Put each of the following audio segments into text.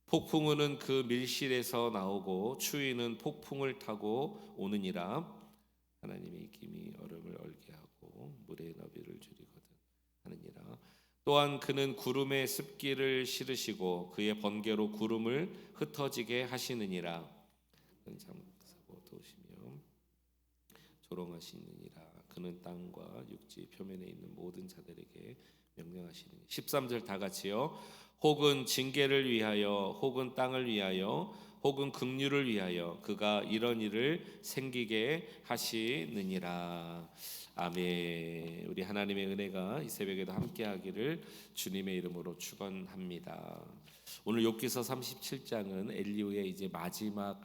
폭풍우는 그 밀실에서 나오고 추위는 폭풍을 타고 오느니라. 하나님의 입김이 얼음을 얼게 하고 물의 너비를 줄이거든 하느니라. 또한 그는 구름에 습기를 실으시고 그의 번개로 구름을 흩어지게 하시느니라. 잠자고 도우시며 조롱하시느니라. 그는 땅과 육지 표면에 있는 모든 자들에게 명령하시느니. 13절 다 같이요. 혹은 징계를 위하여 혹은 땅을 위하여 혹은 긍휼을 위하여 그가 이런 일을 생기게 하시느니라. 아멘. 우리 하나님의 은혜가 이 새벽에도 함께하기를 주님의 이름으로 축원합니다. 오늘 욥기서 37장은 엘리후의 이제 마지막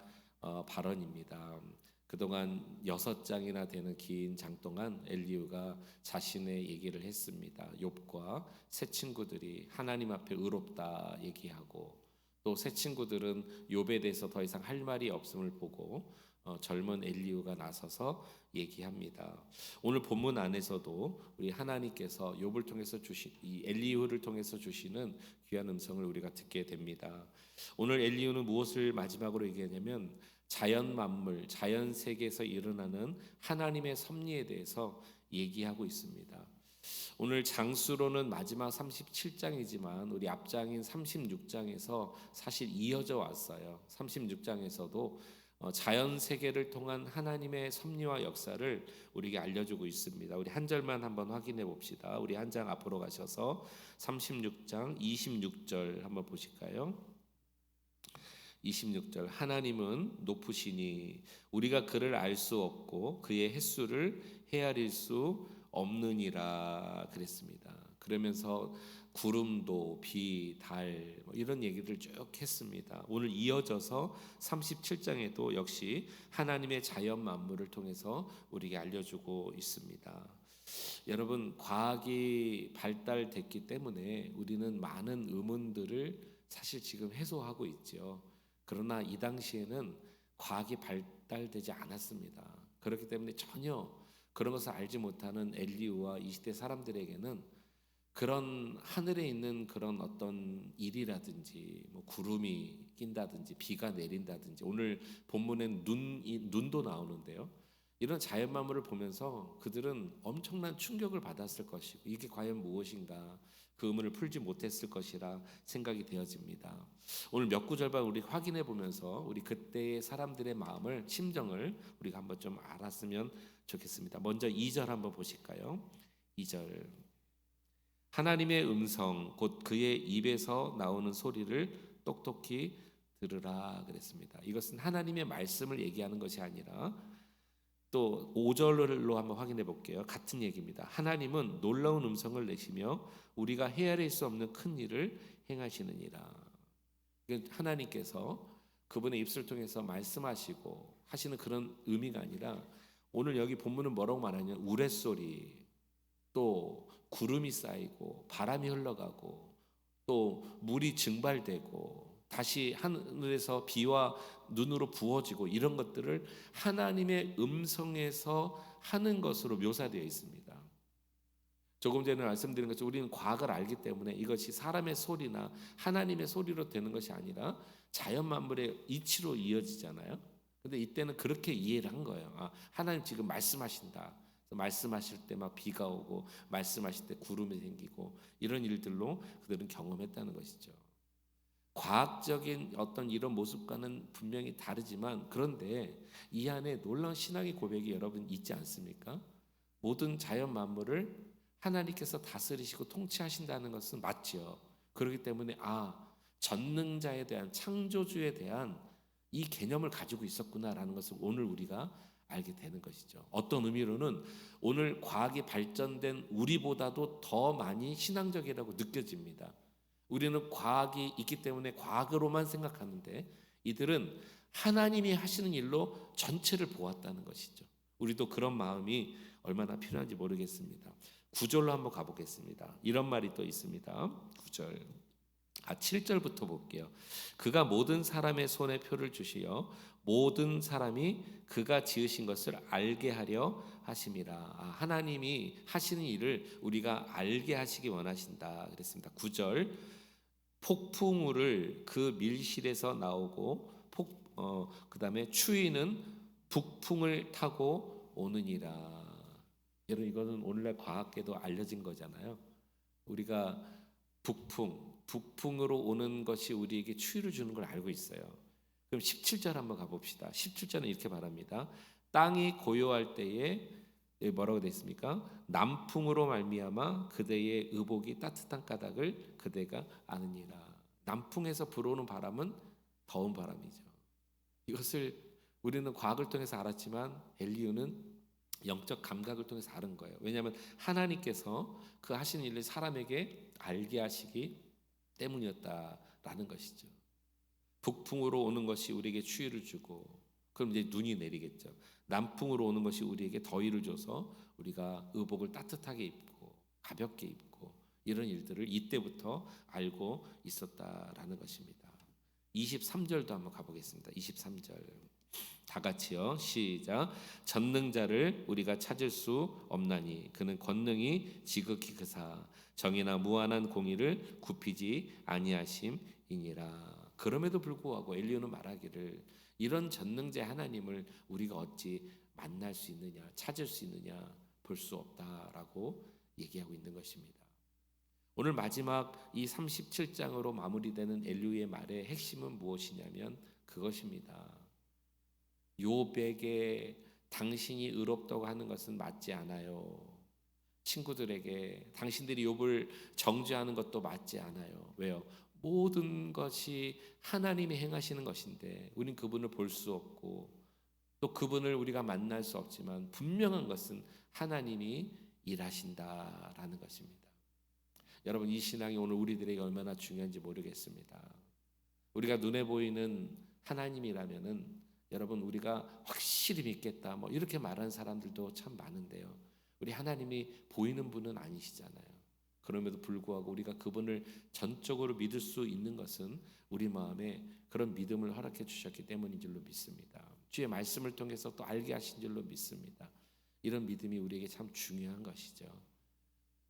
발언입니다. 그동안 6장이나 되는 긴 장 동안 엘리후가 자신의 얘기를 했습니다. 욥과 세 친구들이 하나님 앞에 의롭다 얘기하고, 또 세 친구들은 욥에 대해서 더 이상 할 말이 없음을 보고 젊은 엘리후가 나서서 얘기합니다. 오늘 본문 안에서도 우리 하나님께서 욥을 통해서 주신 이 엘리후를 통해서 주시는 귀한 음성을 우리가 듣게 됩니다. 오늘 엘리후는 무엇을 마지막으로 얘기하냐면 자연 만물, 자연 세계에서 일어나는 하나님의 섭리에 대해서 얘기하고 있습니다. 오늘 장수로는 마지막 37장이지만 우리 앞장인 36장에서 사실 이어져 왔어요. 36장에서도 자연 세계를 통한 하나님의 섭리와 역사를 우리에게 알려주고 있습니다. 우리 한 절만 한번 확인해 봅시다. 우리 한 장 앞으로 가셔서 36장 26절 한번 보실까요? 26절. 하나님은 높으시니 우리가 그를 알 수 없고 그의 횟수를 헤아릴 수 없느니라 그랬습니다. 그러면서 구름도 비, 달 이런 얘기를 쭉 했습니다. 오늘 이어져서 37장에도 역시 하나님의 자연 만물을 통해서 우리에게 알려주고 있습니다. 여러분, 과학이 발달됐기 때문에 우리는 많은 의문들을 사실 지금 해소하고 있죠. 그러나 이 당시에는 과학이 발달되지 않았습니다. 그렇기 때문에 전혀 그런 것을 알지 못하는 엘리후와 이 시대 사람들에게는 그런 하늘에 있는 그런 어떤 일이라든지 뭐 구름이 낀다든지 비가 내린다든지, 오늘 본문엔 눈도 나오는데요. 이런 자연 만물을 보면서 그들은 엄청난 충격을 받았을 것이고 이게 과연 무엇인가 그 의문을 풀지 못했을 것이라 생각이 되어집니다. 오늘 몇 구절만 우리 확인해 보면서 우리 그때의 사람들의 마음을, 심정을 우리가 한번 좀 알았으면 좋겠습니다. 먼저 2절 한번 보실까요? 2절. 하나님의 음성 곧 그의 입에서 나오는 소리를 똑똑히 들으라 그랬습니다. 이것은 하나님의 말씀을 얘기하는 것이 아니라, 또 5절로 한번 확인해 볼게요. 같은 얘기입니다. 하나님은 놀라운 음성을 내시며 우리가 헤아릴 수 없는 큰 일을 행하시느니라. 하나님께서 그분의 입술을 통해서 말씀하시고 하시는 그런 의미가 아니라, 오늘 여기 본문은 뭐라고 말하냐, 우레소리, 또 구름이 쌓이고 바람이 흘러가고 또 물이 증발되고 다시 하늘에서 비와 눈으로 부어지고 이런 것들을 하나님의 음성에서 하는 것으로 묘사되어 있습니다. 조금 전에 말씀드린 것처럼 우리는 과학을 알기 때문에 이것이 사람의 소리나 하나님의 소리로 되는 것이 아니라 자연 만물의 이치로 이어지잖아요. 근데 이때는 그렇게 이해를 한 거예요. 아, 하나님 지금 말씀하신다. 말씀하실 때 막 비가 오고 말씀하실 때 구름이 생기고 이런 일들로 그들은 경험했다는 것이죠. 과학적인 어떤 이런 모습과는 분명히 다르지만, 그런데 이 안에 놀라운 신앙의 고백이 여러분 있지 않습니까? 모든 자연 만물을 하나님께서 다스리시고 통치하신다는 것은 맞지요. 그렇기 때문에 전능자에 대한, 창조주에 대한 이 개념을 가지고 있었구나라는 것을 오늘 우리가 알게 되는 것이죠. 어떤 의미로는 오늘 과학이 발전된 우리보다도 더 많이 신앙적이라고 느껴집니다. 우리는 과학이 있기 때문에 과학으로만 생각하는데 이들은 하나님이 하시는 일로 전체를 보았다는 것이죠. 우리도 그런 마음이 얼마나 필요한지 모르겠습니다. 9절로 한번 가보겠습니다. 이런 말이 또 있습니다. 9절. 7절부터 볼게요. 그가 모든 사람의 손에 표를 주시어 모든 사람이 그가 지으신 것을 알게 하려 하심이라. 하나님이 하시는 일을 우리가 알게 하시기 원하신다 그랬습니다. 9절. 폭풍우를 그 밀실에서 나오고 그다음에 추위는 북풍을 타고 오느니라. 여러분 이거는 오늘날 과학계도 알려진 거잖아요. 우리가 북풍으로 오는 것이 우리에게 추위를 주는 걸 알고 있어요. 그럼 17절 한번 가봅시다. 17절은 이렇게 말합니다. 땅이 고요할 때에 뭐라고 되어 있습니까? 남풍으로 말미암아 그대의 의복이 따뜻한 까닭을 그대가 아느니라. 남풍에서 불어오는 바람은 더운 바람이죠. 이것을 우리는 과학을 통해서 알았지만 엘리야는 영적 감각을 통해서 아는 거예요. 왜냐하면 하나님께서 그 하시는 일을 사람에게 알게 하시기 때문이었다라는 것이죠. 북풍으로 오는 것이 우리에게 추위를 주고 그럼 이제 눈이 내리겠죠. 남풍으로 오는 것이 우리에게 더위를 줘서 우리가 의복을 따뜻하게 입고 가볍게 입고 이런 일들을 이때부터 알고 있었다라는 것입니다. 23절도 한번 가보겠습니다. 23절 다 같이요. 시작. 전능자를 우리가 찾을 수 없나니 그는 권능이 지극히 크사 정의나 무한한 공의를 굽히지 아니하심이니라. 그럼에도 불구하고 엘리야는 말하기를 이런 전능자 하나님을 우리가 어찌 만날 수 있느냐, 찾을 수 있느냐, 볼 수 없다라고 얘기하고 있는 것입니다. 오늘 마지막 이 37장으로 마무리되는 엘리야의 말의 핵심은 무엇이냐면 그것입니다. 욥에게 당신이 의롭다고 하는 것은 맞지 않아요. 친구들에게 당신들이 욥을 정죄하는 것도 맞지 않아요. 왜요? 모든 것이 하나님이 행하시는 것인데 우린 그분을 볼 수 없고 또 그분을 우리가 만날 수 없지만 분명한 것은 하나님이 일하신다라는 것입니다. 여러분 이 신앙이 오늘 우리들에게 얼마나 중요한지 모르겠습니다. 우리가 눈에 보이는 하나님이라면은 여러분 우리가 확실히 믿겠다 뭐 이렇게 말하는 사람들도 참 많은데요. 우리 하나님이 보이는 분은 아니시잖아요. 그럼에도 불구하고 우리가 그분을 전적으로 믿을 수 있는 것은 우리 마음에 그런 믿음을 허락해 주셨기 때문인 줄로 믿습니다. 주의 말씀을 통해서 또 알게 하신 줄로 믿습니다. 이런 믿음이 우리에게 참 중요한 것이죠.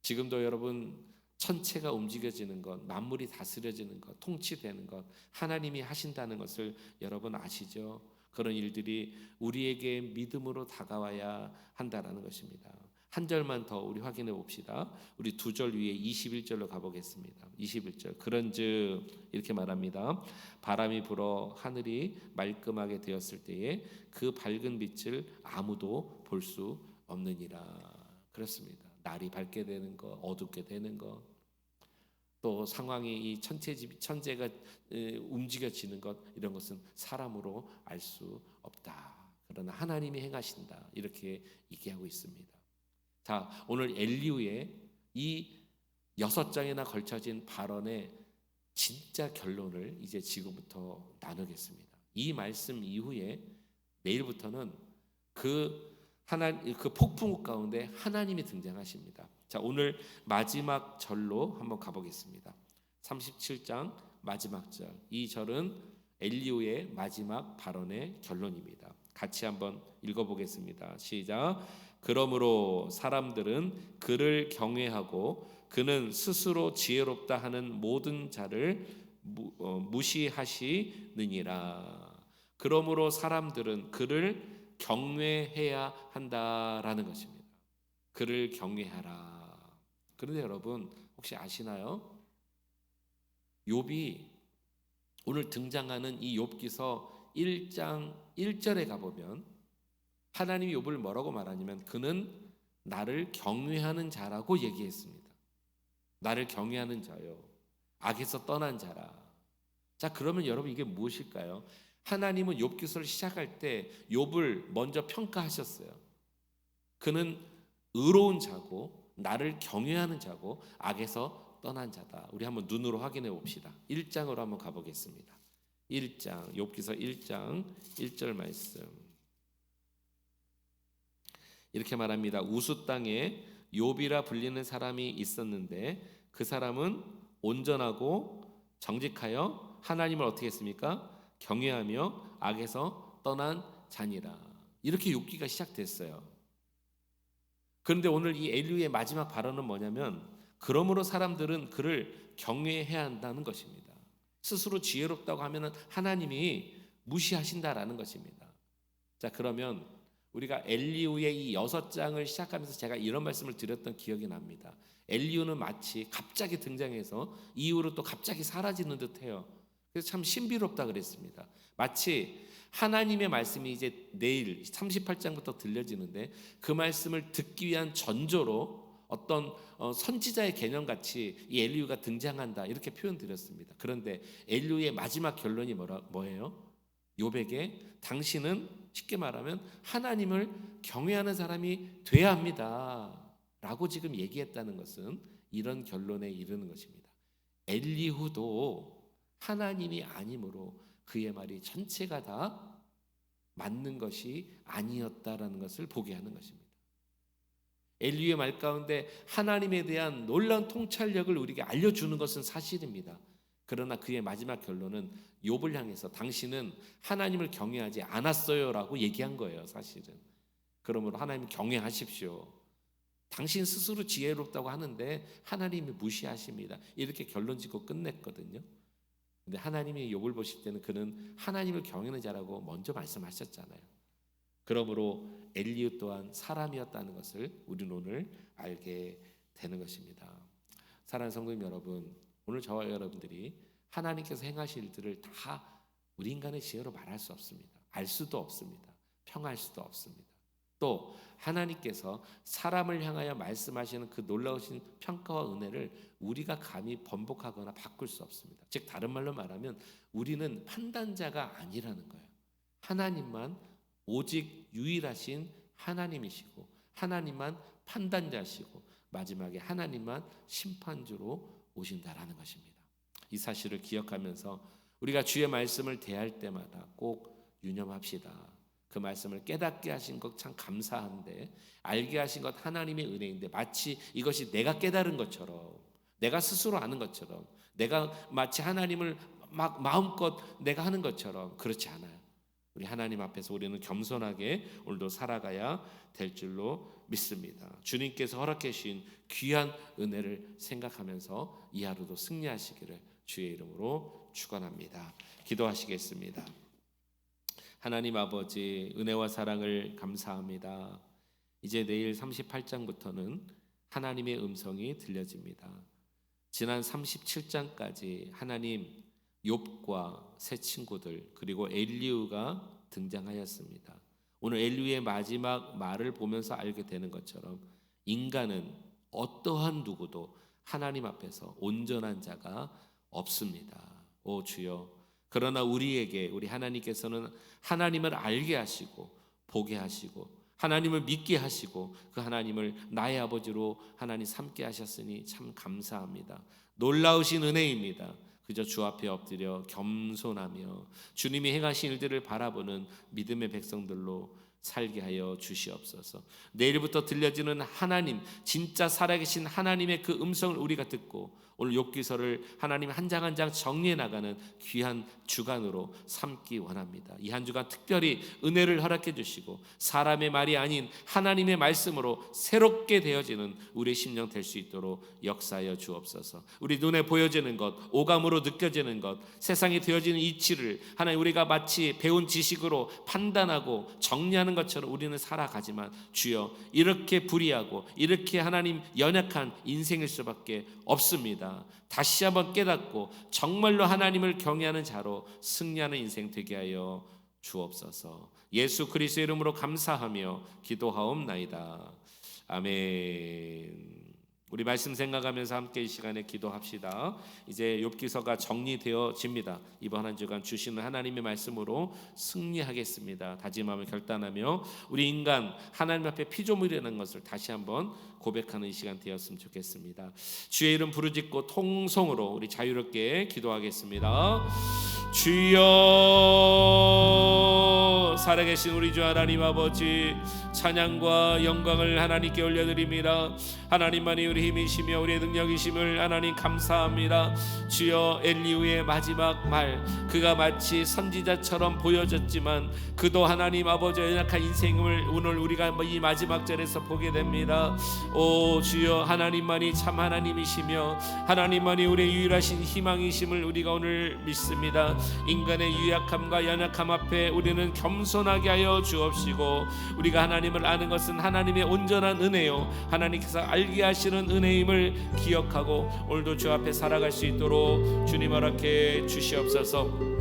지금도 여러분 천체가 움직여지는 것, 만물이 다스려지는 것, 통치되는 것 하나님이 하신다는 것을 여러분 아시죠? 그런 일들이 우리에게 믿음으로 다가와야 한다라는 것입니다. 한 절만 더 우리 확인해 봅시다. 우리 두 절 위에 21절로 가보겠습니다. 21절 그런즉 이렇게 말합니다. 바람이 불어 하늘이 말끔하게 되었을 때에 그 밝은 빛을 아무도 볼 수 없느니라. 그렇습니다. 날이 밝게 되는 것, 어둡게 되는 것, 또 상황이 이 천재가 움직여지는 것 이런 것은 사람으로 알 수 없다. 그러나 하나님이 행하신다. 이렇게 얘기하고 있습니다. 자, 오늘 엘리야의 이 6장이나 걸쳐진 발언의 진짜 결론을 이제 지금부터 나누겠습니다. 이 말씀 이후에 내일부터는 그 폭풍우 가운데 하나님이 등장하십니다. 자, 오늘 마지막 절로 한번 가보겠습니다. 37장 마지막 절. 이 절은 엘리야의 마지막 발언의 결론입니다. 같이 한번 읽어보겠습니다. 시작. 그러므로 사람들은 그를 경외하고 그는 스스로 지혜롭다 하는 모든 자를 무시하시느니라. 그러므로 사람들은 그를 경외해야 한다라는 것입니다. 그를 경외하라. 그런데 여러분 혹시 아시나요? 욥이 오늘 등장하는 이 욥기서 1장 1절에 가보면 하나님이 욥을 뭐라고 말하냐면 그는 나를 경외하는 자라고 얘기했습니다. 나를 경외하는 자요. 악에서 떠난 자라. 자, 그러면 여러분 이게 무엇일까요? 하나님은 욥기서를 시작할 때 욥을 먼저 평가하셨어요. 그는 의로운 자고 나를 경외하는 자고 악에서 떠난 자다. 우리 한번 눈으로 확인해 봅시다. 1장으로 한번 가보겠습니다. 1장 욥기서 1장 1절 말씀 이렇게 말합니다. 우수 땅에 욥이라 불리는 사람이 있었는데 그 사람은 온전하고 정직하여 하나님을 어떻게 했습니까? 경외하며 악에서 떠난 자니라. 이렇게 욥기가 시작됐어요. 그런데 오늘 이 엘리야의 마지막 발언은 뭐냐면 그러므로 사람들은 그를 경외해야 한다는 것입니다. 스스로 지혜롭다고 하면 하나님이 무시하신다라는 것입니다. 자, 그러면 우리가 엘리후의 이 6장을 시작하면서 제가 이런 말씀을 드렸던 기억이 납니다. 엘리후는 마치 갑자기 등장해서 이후로 또 갑자기 사라지는 듯해요. 그래서 참 신비롭다 그랬습니다. 마치 하나님의 말씀이 이제 내일 38장부터 들려지는데 그 말씀을 듣기 위한 전조로 어떤 선지자의 개념같이 이 엘리후가 등장한다 이렇게 표현드렸습니다. 그런데 엘리후의 마지막 결론이 뭐예요? 욥에게 당신은 쉽게 말하면 하나님을 경외하는 사람이 돼야 합니다 라고 지금 얘기했다는 것은 이런 결론에 이르는 것입니다. 엘리후도 하나님이 아니므로 그의 말이 전체가 다 맞는 것이 아니었다라는 것을 보게 하는 것입니다. 엘리후의 말 가운데 하나님에 대한 놀라운 통찰력을 우리에게 알려주는 것은 사실입니다. 그러나 그의 마지막 결론은 욥을 향해서 당신은 하나님을 경외하지 않았어요라고 얘기한 거예요. 사실은. 그러므로 하나님 경외하십시오. 당신 스스로 지혜롭다고 하는데 하나님이 무시하십니다. 이렇게 결론 짓고 끝냈거든요. 근데 하나님이 욥을 보실 때는 그는 하나님을 경외하는 자라고 먼저 말씀하셨잖아요. 그러므로 엘리후 또한 사람이었다는 것을 우리는 오늘 알게 되는 것입니다. 사랑하는 성도님 여러분, 오늘 저와 여러분들이 하나님께서 행하실 일들을 다 우리 인간의 지혜로 말할 수 없습니다. 알 수도 없습니다. 평할 수도 없습니다. 또 하나님께서 사람을 향하여 말씀하시는 그 놀라우신 평가와 은혜를 우리가 감히 번복하거나 바꿀 수 없습니다. 즉 다른 말로 말하면 우리는 판단자가 아니라는 거예요. 하나님만 오직 유일하신 하나님이시고 하나님만 판단자시고 마지막에 하나님만 심판주로 오신다라는 것입니다. 이 사실을 기억하면서 우리가 주의 말씀을 대할 때마다 꼭 유념합시다. 그 말씀을 깨닫게 하신 것 참 감사한데 알게 하신 것 하나님의 은혜인데 마치 이것이 내가 깨달은 것처럼 내가 스스로 아는 것처럼 내가 마치 하나님을 막 마음껏 내가 하는 것처럼 그렇지 않아요. 우리 하나님 앞에서 우리는 겸손하게 오늘도 살아가야 될 줄로 믿습니다. 주님께서 허락해 주신 귀한 은혜를 생각하면서 이 하루도 승리하시기를 주의 이름으로 축원합니다. 기도하시겠습니다. 하나님 아버지 은혜와 사랑을 감사합니다. 이제 내일 38장부터는 하나님의 음성이 들려집니다. 지난 37장까지 하나님 욥과 세 친구들 그리고 엘리후가 등장하였습니다. 오늘 엘리후의 마지막 말을 보면서 알게 되는 것처럼 인간은 어떠한 누구도 하나님 앞에서 온전한 자가 없습니다. 오 주여, 그러나 우리에게 우리 하나님께서는 하나님을 알게 하시고 보게 하시고 하나님을 믿게 하시고 그 하나님을 나의 아버지로 하나님 삼게 하셨으니 참 감사합니다. 놀라우신 은혜입니다. 그저 주 앞에 엎드려 겸손하며 주님이 행하신 일들을 바라보는 믿음의 백성들로 살게 하여 주시옵소서. 내일부터 들려지는 하나님, 진짜 살아계신 하나님의 그 음성을 우리가 듣고 오늘 욥기서를 하나님 한 장 한 장 정리해 나가는 귀한 주간으로 삼기 원합니다. 이 한 주간 특별히 은혜를 허락해 주시고 사람의 말이 아닌 하나님의 말씀으로 새롭게 되어지는 우리의 심령 될 수 있도록 역사하여 주옵소서. 우리 눈에 보여지는 것, 오감으로 느껴지는 것, 세상에 되어지는 이치를 하나님 우리가 마치 배운 지식으로 판단하고 정리하는 것처럼 우리는 살아가지만 주여 이렇게 불의하고 이렇게 하나님 연약한 인생일 수밖에 없습니다. 다시 한번 깨닫고 정말로 하나님을 경외하는 자로 승리하는 인생 되게 하여 주옵소서. 예수 그리스도의 이름으로 감사하며 기도하옵나이다. 아멘. 우리 말씀 생각하면서 함께 이 시간에 기도합시다. 이제 욥기서가 정리되어집니다. 이번 한 주간 주시는 하나님의 말씀으로 승리하겠습니다. 다짐하며 결단하며 우리 인간 하나님 앞에 피조물이라는 것을 다시 한번 고백하는 이 시간 되었으면 좋겠습니다. 주의 이름 부르짖고 통성으로 우리 자유롭게 기도하겠습니다. 주여 살아계신 우리 주 하나님 아버지, 찬양과 영광을 하나님께 올려드립니다. 하나님만이 우리 힘이시며 우리의 능력이심을 하나님 감사합니다. 주여, 엘리후의 마지막 말, 그가 마치 선지자처럼 보여졌지만 그도 하나님 아버지 연약한 인생을 오늘 우리가 이 마지막 절에서 보게 됩니다. 오 주여, 하나님만이 참 하나님이시며 하나님만이 우리의 유일하신 희망이심을 우리가 오늘 믿습니다. 인간의 유약함과 연약함 앞에 우리는 겸손하게 하여 주옵시고, 우리가 하나님을 아는 것은 하나님의 온전한 은혜요 하나님께서 알게 하시는 은혜임을 기억하고 오늘도 주 앞에 살아갈 수 있도록 주님 허락해 주시옵소서.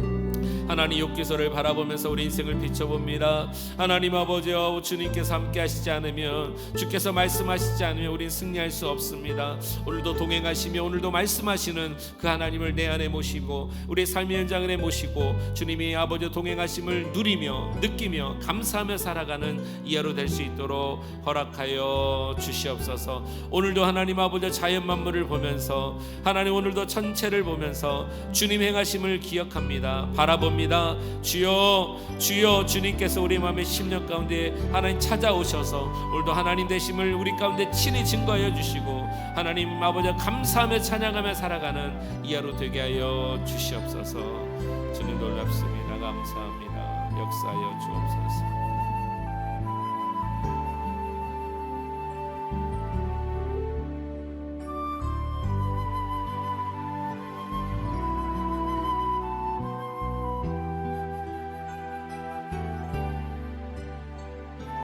하나님 욥기서를 바라보면서 우리 인생을 비춰봅니다. 하나님 아버지여, 주님께서 함께 하시지 않으면, 주께서 말씀하시지 않으면 우리는 승리할 수 없습니다. 오늘도 동행하시며 오늘도 말씀하시는 그 하나님을 내 안에 모시고 우리의 삶의 현장에 모시고 주님이 아버지 동행하심을 누리며 느끼며 감사하며 살아가는 이 하루 될 수 있도록 허락하여 주시옵소서. 오늘도 하나님 아버지 자연 만물을 보면서, 하나님 오늘도 전체를 보면서 주님 행하심을 기억합니다. 바라봅니다. 주여, 주여, 주님께서 우리 마음의 심령 가운데 하나님 찾아오셔서 오늘도 하나님 되심을 우리 가운데 친히 증거하여 주시고 하나님 아버지 감사하며 찬양하며 살아가는 이 하루 되게 하여 주시옵소서. 주님 놀랍습니다. 감사합니다. 역사하여 주옵소서.